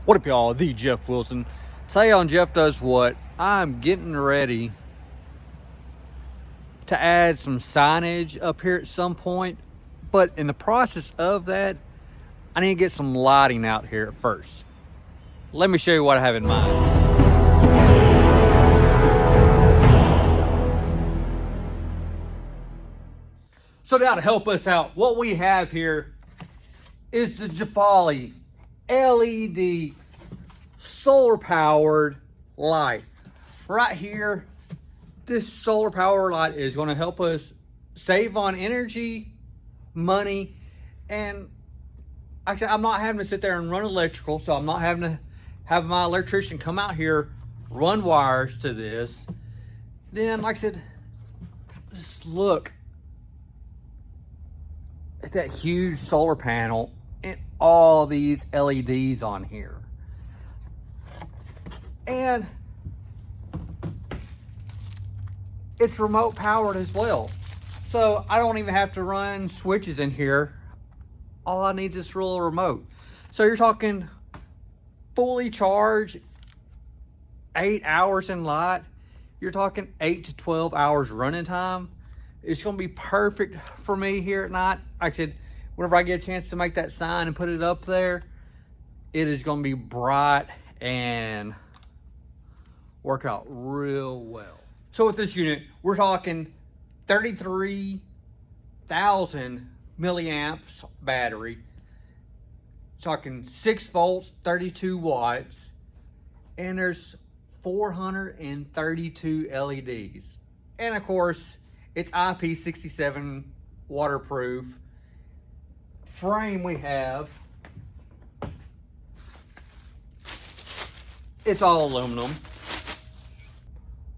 What up, y'all? The Jeff Wilson. Today on Jeff Does What, I'm getting ready to add some signage up here at some point, but in the process of that, I need to get some lighting out here first. Let me show you what I have in mind. So now to help us out, what we have here is the Gefolly LED solar powered light. Right here, this solar power light is going to help us save on energy, money, and actually I'm not having to sit there and run electrical, so I'm not having to have my electrician come out here, run wires to this. Then, like I said, just look at that huge solar panel and all these LEDs on here. And it's remote powered as well. So I don't even have to run switches in here. All I need is this little remote. So you're talking fully charged, 8 hours in light. You're talking 8 to 12 hours running time. It's gonna be perfect for me here at night. Like I said, whenever I get a chance to make that sign and put it up there, it is gonna be bright and work out real well. So with this unit, we're talking 33,000 milliamps battery, talking 6 volts, 32 watts, and there's 432 LEDs. And of course, it's IP67 waterproof. Frame we have, it's all aluminum.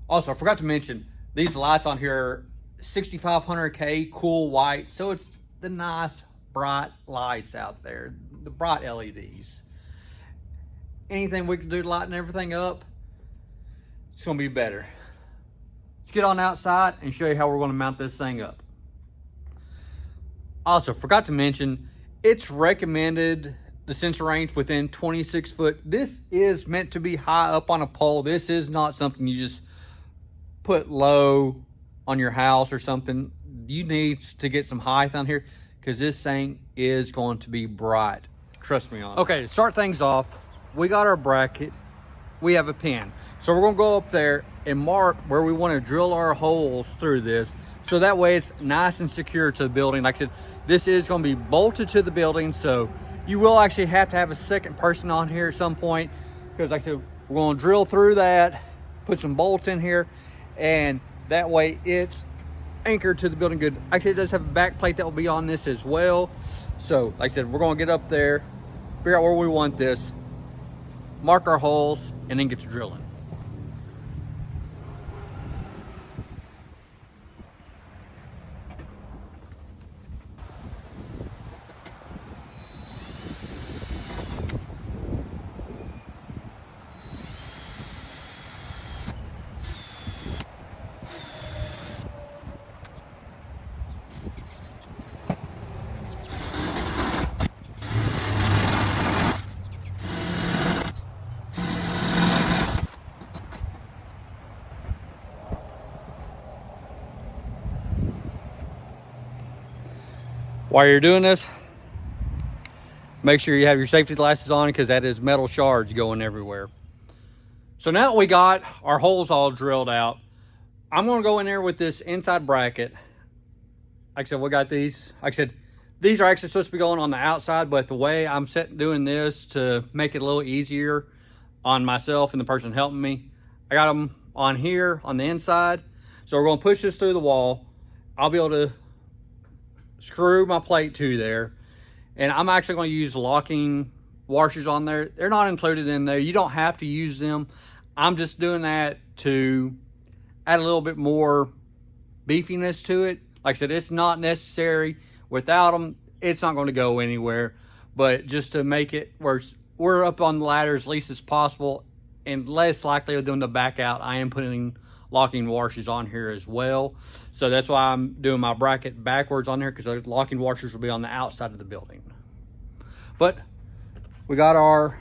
Also, I forgot to mention, these lights on here are 6500K cool white, so it's the nice bright lights out there, the bright LEDs. Anything we can do to lighten everything up, it's gonna be better. Let's get on outside and show you how we're gonna mount this thing up. Also, forgot to mention, it's recommended the sensor range within 26 foot. This is meant to be high up on a pole. This is not something you just put low on your house or something. You need to get some height on here because this thing is going to be bright. Trust me on it. Okay, to start things off, we got our bracket. We have a pin. So we're gonna go up there and mark where we want to drill our holes through this. So that way it's nice and secure to the building. Like I said, this is gonna be bolted to the building. So you will actually have to have a second person on here at some point. Because like I said, we're gonna drill through that, put some bolts in here, and that way it's anchored to the building good. Actually, it does have a back plate that will be on this as well. So like I said, we're gonna get up there, figure out where we want this, mark our holes, and then get to drilling. While you're doing this, make sure you have your safety glasses on because that is metal shards going everywhere. So now we got our holes all drilled out. I'm gonna go in there with this inside bracket. Like I said, we got these. Like I said, these are actually supposed to be going on the outside, but the way I'm doing this to make it a little easier on myself and the person helping me, I got them on here on the inside. So we're gonna push this through the wall. I'll be able to screw my plate to there, and I'm actually going to use locking washers on there. They're not included in there. You don't have to use them. I'm just doing that to add a little bit more beefiness to it. Like I said, it's not necessary. Without them, it's not going to go anywhere, but just to make it where we're up on the ladder as least as possible and less likely of them to back out, I am putting locking washers on here as well. So that's why I'm doing my bracket backwards on there, because the locking washers will be on the outside of the building. But we got our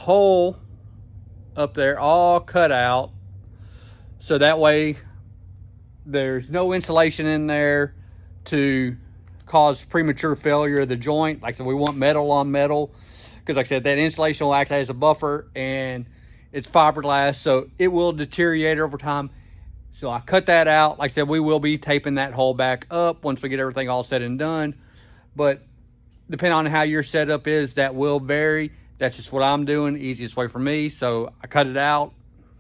hole up there all cut out, so that way there's no insulation in there to cause premature failure of the joint. Like I said, we want metal on metal, because like I said, that insulation will act as a buffer, and it's fiberglass, so it will deteriorate over time. So I cut that out. Like I said, we will be taping that hole back up once we get everything all said and done. But depending on how your setup is, that will vary. That's just what I'm doing, easiest way for me. So I cut it out,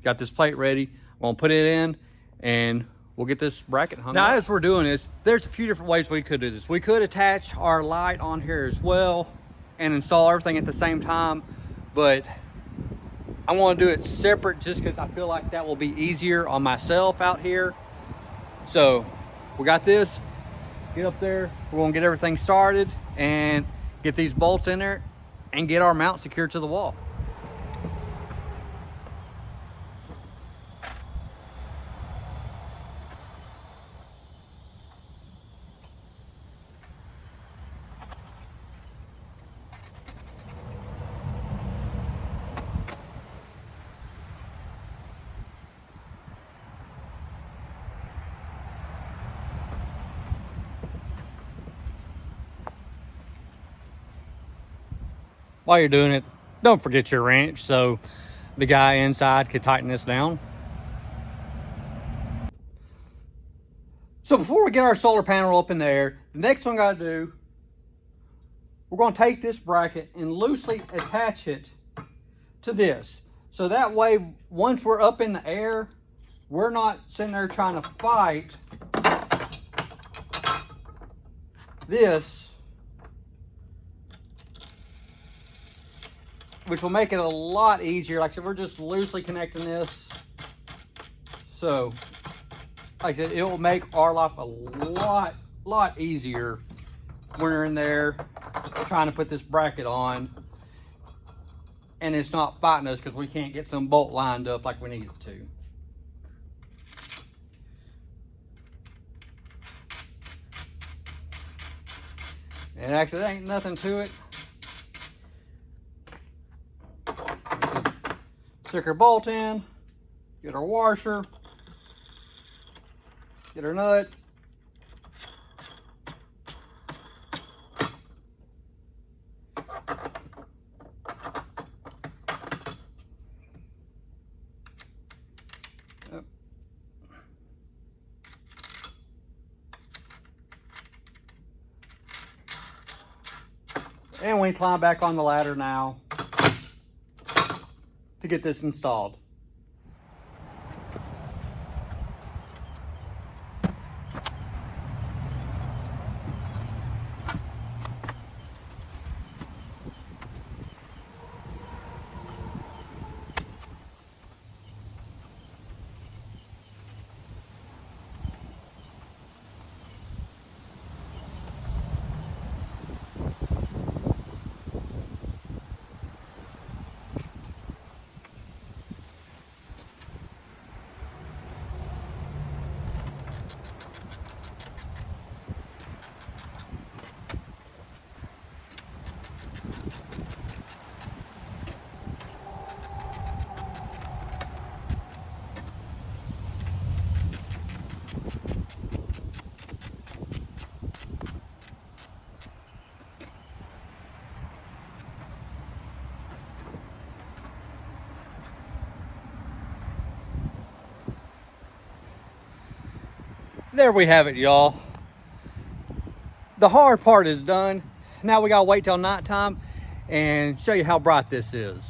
got this plate ready. I'm gonna put it in, and we'll get this bracket hung up. Now, as we're doing this, there's a few different ways we could do this. We could attach our light on here as well and install everything at the same time, but I want to do it separate just because I feel like that will be easier on myself out here. So we got this, get up there, we're gonna get everything started and get these bolts in there and get our mount secured to the wall. While you're doing it, don't forget your wrench so the guy inside could tighten this down. So before we get our solar panel up in there, the next thing I gotta do, we're gonna take this bracket and loosely attach it to this. So that way, once we're up in the air, we're not sitting there trying to fight this, which will make it a lot easier. Like I said, we're just loosely connecting this. So, like I said, it will make our life a lot easier when we're in there trying to put this bracket on. And it's not fighting us because we can't get some bolt lined up like we need it to. And actually, there ain't nothing to it. Stick our bolt in, get our washer, get our nut. Yep. And we climb back on the ladder now to get this installed. There we have it, y'all. The hard part is done. Now we gotta wait till nighttime and show you how bright this is.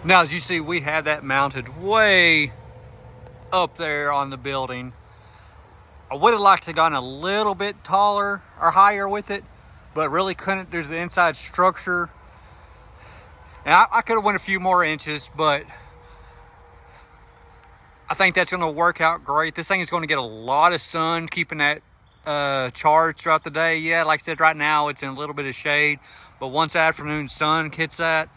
Now, as you see, we have that mounted way up there on the building. I would have liked to have gone a little bit taller or higher with it, but really couldn't due to the inside structure. And I could have went a few more inches, but I think that's going to work out great. This thing is going to get a lot of sun, keeping that charged throughout the day. Yeah, like I said, right now it's in a little bit of shade, but once the afternoon sun hits that,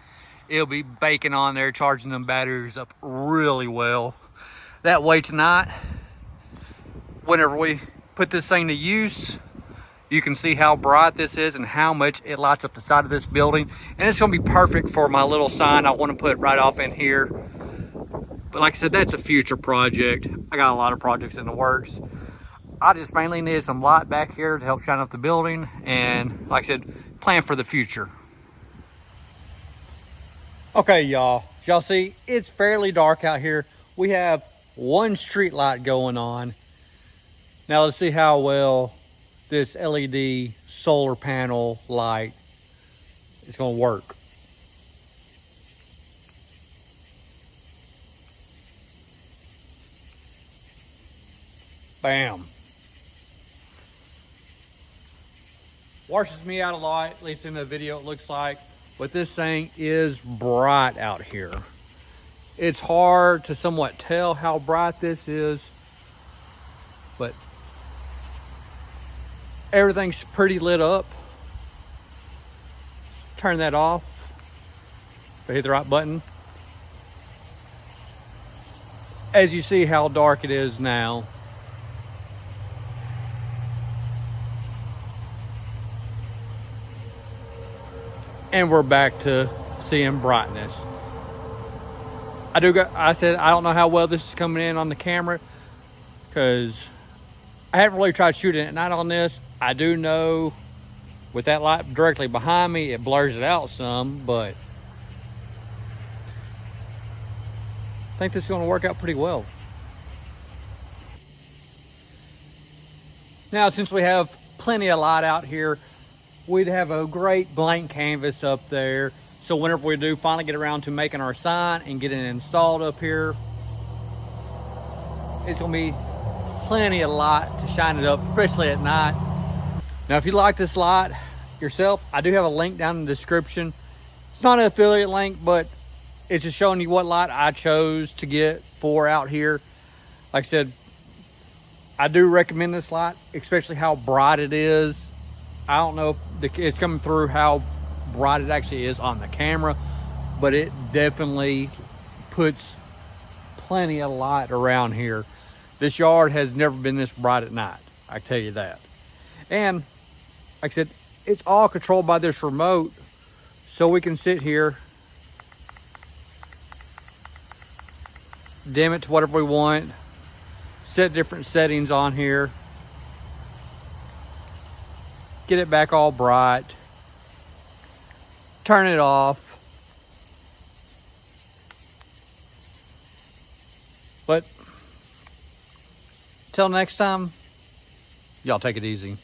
it'll be baking on there, charging them batteries up really well. That way tonight, whenever we put this thing to use, you can see how bright this is and how much it lights up the side of this building. And it's gonna be perfect for my little sign I wanna put right off in here. But like I said, that's a future project. I got a lot of projects in the works. I just mainly needed some light back here to help shine up the building. And like I said, plan for the future. Okay, y'all. Y'all see, it's fairly dark out here. We have one street light going on. Now let's see how well this LED solar panel light is going to work. Bam. Washes me out a lot, at least in the video it looks like. But this thing is bright out here. It's hard to somewhat tell how bright this is, but everything's pretty lit up. Let's turn that off. If I hit the right button. As you see how dark it is now. And we're back to seeing brightness. I said I don't know how well this is coming in on the camera because I haven't really tried shooting at night on this. I do know with that light directly behind me, it blurs it out some, but I think this is going to work out pretty well. Now, since we have plenty of light out here, we'd have a great blank canvas up there. So whenever we do finally get around to making our sign and getting it installed up here, it's gonna be plenty of light to shine it up, especially at night. Now, if you like this light yourself, I do have a link down in the description. It's not an affiliate link, but it's just showing you what light I chose to get for out here. Like I said, I do recommend this light, especially how bright it is. I don't know if it's coming through how bright it actually is on the camera, but it definitely puts plenty of light around here. This yard has never been this bright at night, I tell you that. And like I said, it's all controlled by this remote, so we can sit here, dim it to whatever we want, set different settings on here, get it back all bright, turn it off. But till next time, y'all take it easy.